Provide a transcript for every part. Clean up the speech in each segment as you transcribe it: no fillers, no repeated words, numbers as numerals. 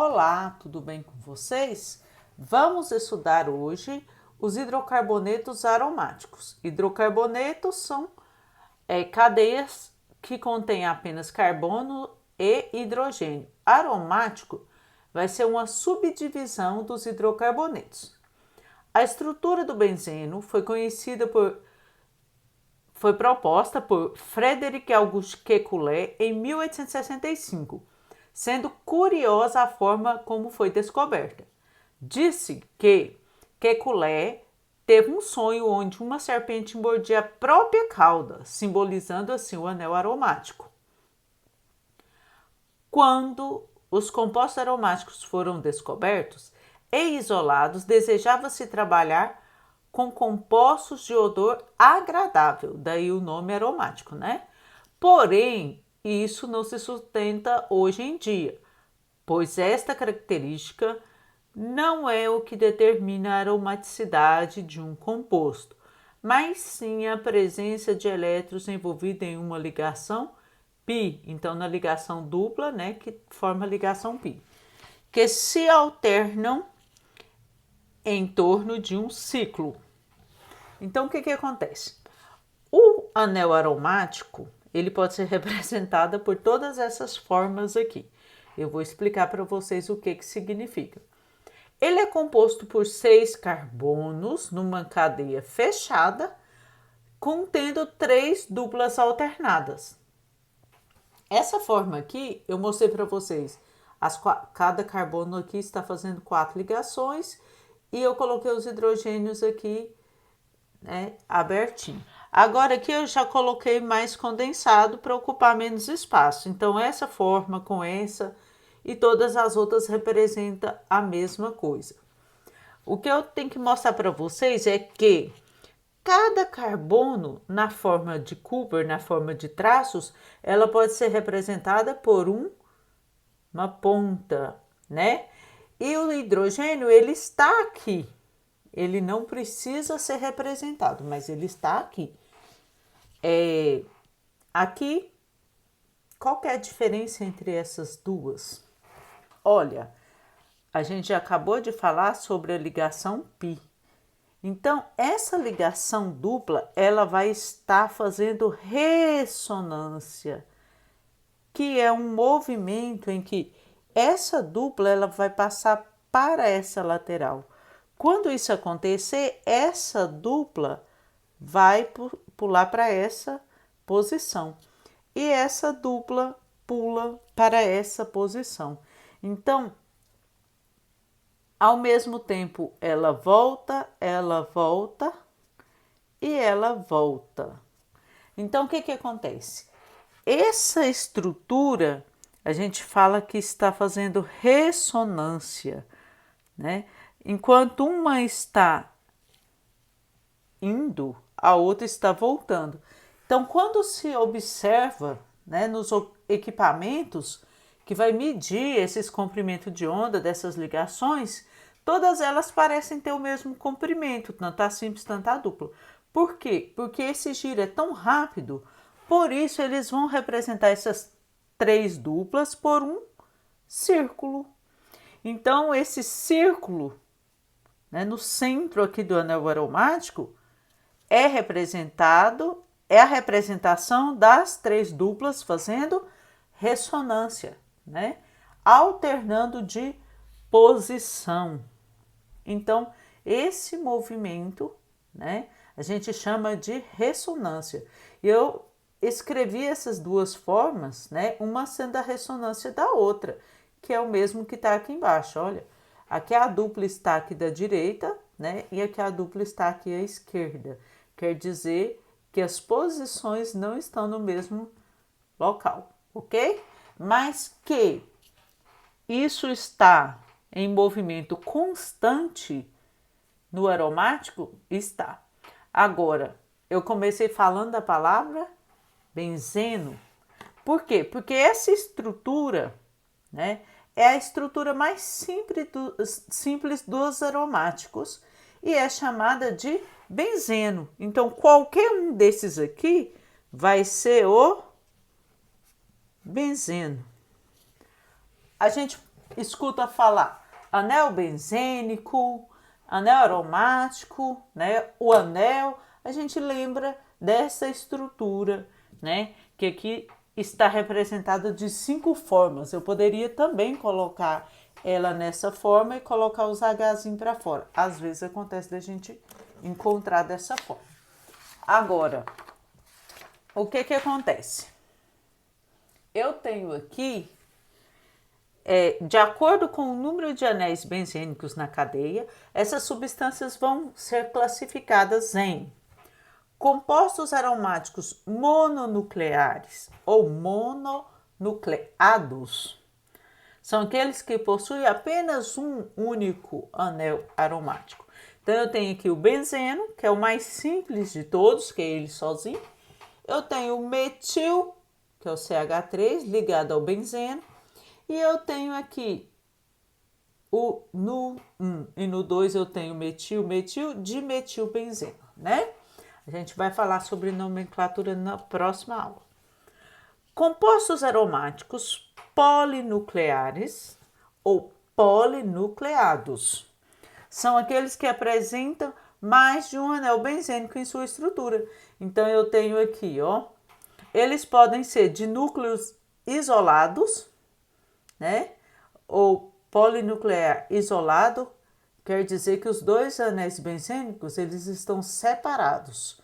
Olá, tudo bem com vocês? Vamos estudar hoje os hidrocarbonetos aromáticos. Hidrocarbonetos são cadeias que contêm apenas carbono e hidrogênio. Aromático vai ser uma subdivisão dos hidrocarbonetos. A estrutura do benzeno foi proposta por Frederic Auguste Kekulé em 1865, sendo curiosa a forma como foi descoberta. Disse que Kekulé teve um sonho onde uma serpente mordia a própria cauda, simbolizando assim o anel aromático. Quando os compostos aromáticos foram descobertos e isolados, desejava-se trabalhar com compostos de odor agradável, daí o nome aromático, né? Porém, isso não se sustenta hoje em dia, pois esta característica não é o que determina a aromaticidade de um composto, mas sim a presença de elétrons envolvidos em uma ligação π, então na ligação dupla, né, que forma a ligação π, que se alternam em torno de um ciclo. Então, o que acontece? O anel aromático, ele pode ser representado por todas essas formas aqui. Eu vou explicar para vocês o que significa. Ele é composto por 6 carbonos numa cadeia fechada, contendo 3 duplas alternadas. Essa forma aqui, eu mostrei para vocês. Cada carbono aqui está fazendo 4 ligações e eu coloquei os hidrogênios aqui, né, abertinho. Agora aqui eu já coloquei mais condensado para ocupar menos espaço. Então essa forma com essa e todas as outras representam a mesma coisa. O que eu tenho que mostrar para vocês é que cada carbono na forma de Cooper, na forma de traços, ela pode ser representada por uma ponta, né? E o hidrogênio, ele está aqui. Ele não precisa ser representado, mas ele está aqui. Aqui, qual que é a diferença entre essas duas? Olha, a gente já acabou de falar sobre a ligação π. Então, essa ligação dupla, ela vai estar fazendo ressonância, que é um movimento em que essa dupla ela vai passar para essa lateral. Quando isso acontecer, essa dupla vai pular para essa posição e essa dupla pula para essa posição. Então, ao mesmo tempo, ela volta e ela volta. Então, o que acontece? Essa estrutura, a gente fala que está fazendo ressonância, né? Enquanto uma está indo, a outra está voltando. Então, quando se observa, né, nos equipamentos que vai medir esses comprimentos de onda dessas ligações, todas elas parecem ter o mesmo comprimento, tanto a simples, tanto a dupla. Por quê? Porque esse giro é tão rápido, por isso eles vão representar essas 3 duplas por um círculo. Então, esse círculo, né, no centro aqui do anel aromático, é a representação das 3 duplas fazendo ressonância, né, alternando de posição. Então, esse movimento, né, a gente chama de ressonância. Eu escrevi essas duas formas, né, uma sendo a ressonância da outra, que é o mesmo que está aqui embaixo. Olha, aqui a dupla está aqui da direita, né, e aqui a dupla está aqui à esquerda. Quer dizer que as posições não estão no mesmo local, ok? Mas que isso está em movimento constante no aromático, está. Agora, eu comecei falando da palavra benzeno. Por quê? Porque essa estrutura, né, é a estrutura mais simples dos aromáticos e é chamada de benzeno. Então, qualquer um desses aqui vai ser o benzeno. A gente escuta falar anel benzênico, anel aromático, né? O anel, a gente lembra dessa estrutura, né? Que aqui está representada de 5 formas. Eu poderia também colocar ela nessa forma e colocar os Hzinho para fora. Às vezes acontece da gente encontrar dessa forma. Agora, o que que acontece? Eu tenho aqui, de acordo com o número de anéis benzênicos na cadeia, essas substâncias vão ser classificadas em compostos aromáticos mononucleares ou mononucleados. São aqueles que possuem apenas um único anel aromático. Então, eu tenho aqui o benzeno, que é o mais simples de todos, que é ele sozinho. Eu tenho o metil, que é o CH3, ligado ao benzeno. E eu tenho aqui no 1 e no 2 eu tenho metil, dimetilbenzeno, né? A gente vai falar sobre nomenclatura na próxima aula. Compostos aromáticos polinucleares ou polinucleados são aqueles que apresentam mais de um anel benzênico em sua estrutura. Então, eu tenho aqui, ó, eles podem ser de núcleos isolados, né? Ou polinuclear isolado, quer dizer que os dois anéis benzênicos, eles estão separados.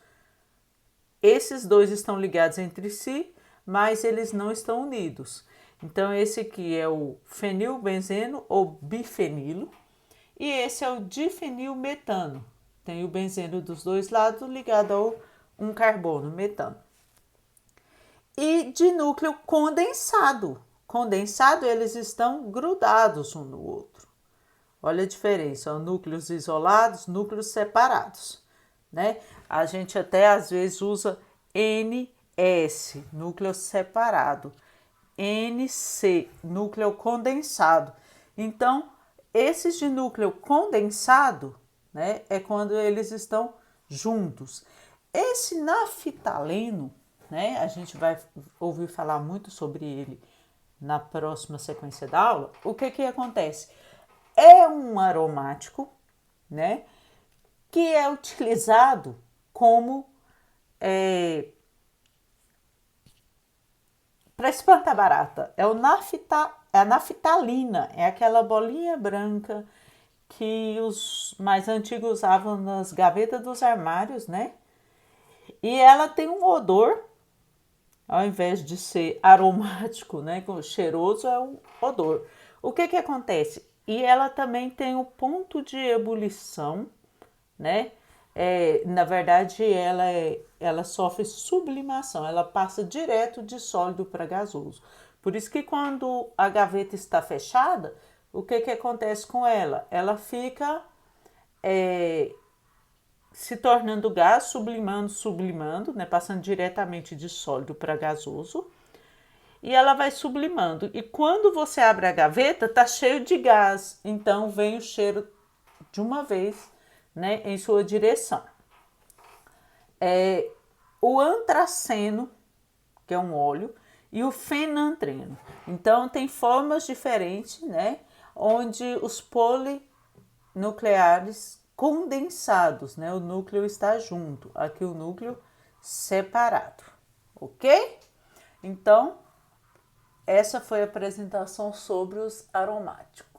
Esses dois estão ligados entre si, mas eles não estão unidos. Então, esse aqui é o fenilbenzeno ou bifenilo, e esse é o difenilmetano. Tem o benzeno dos dois lados ligado a um carbono, metano. E de núcleo condensado. Condensado, eles estão grudados um no outro. Olha a diferença, ó, núcleos isolados, núcleos separados, né? A gente até às vezes usa NS, núcleo separado, NC, núcleo condensado. Então, esses de núcleo condensado, né, é quando eles estão juntos. Esse naftaleno, né, a gente vai ouvir falar muito sobre ele na próxima sequência da aula. O que que acontece? É um aromático, né, que é utilizado como para espantar barata. É a naftalina, é aquela bolinha branca que os mais antigos usavam nas gavetas dos armários, né? E ela tem um odor, ao invés de ser aromático, né, cheiroso, é um odor. O que que acontece? E ela também tem o ponto de ebulição, né? Na verdade, ela sofre sublimação, ela passa direto de sólido para gasoso. Por isso que quando a gaveta está fechada, o que que acontece com ela? Ela fica se tornando gás, sublimando, né, passando diretamente de sólido para gasoso. E ela vai sublimando. E quando você abre a gaveta, tá cheio de gás. Então vem o cheiro de uma vez, né, em sua direção. O antraceno, que é um óleo, e o fenantreno. Então tem formas diferentes, né, onde os polinucleares condensados, né, o núcleo está junto, aqui o núcleo separado, ok? Então, essa foi a apresentação sobre os aromáticos.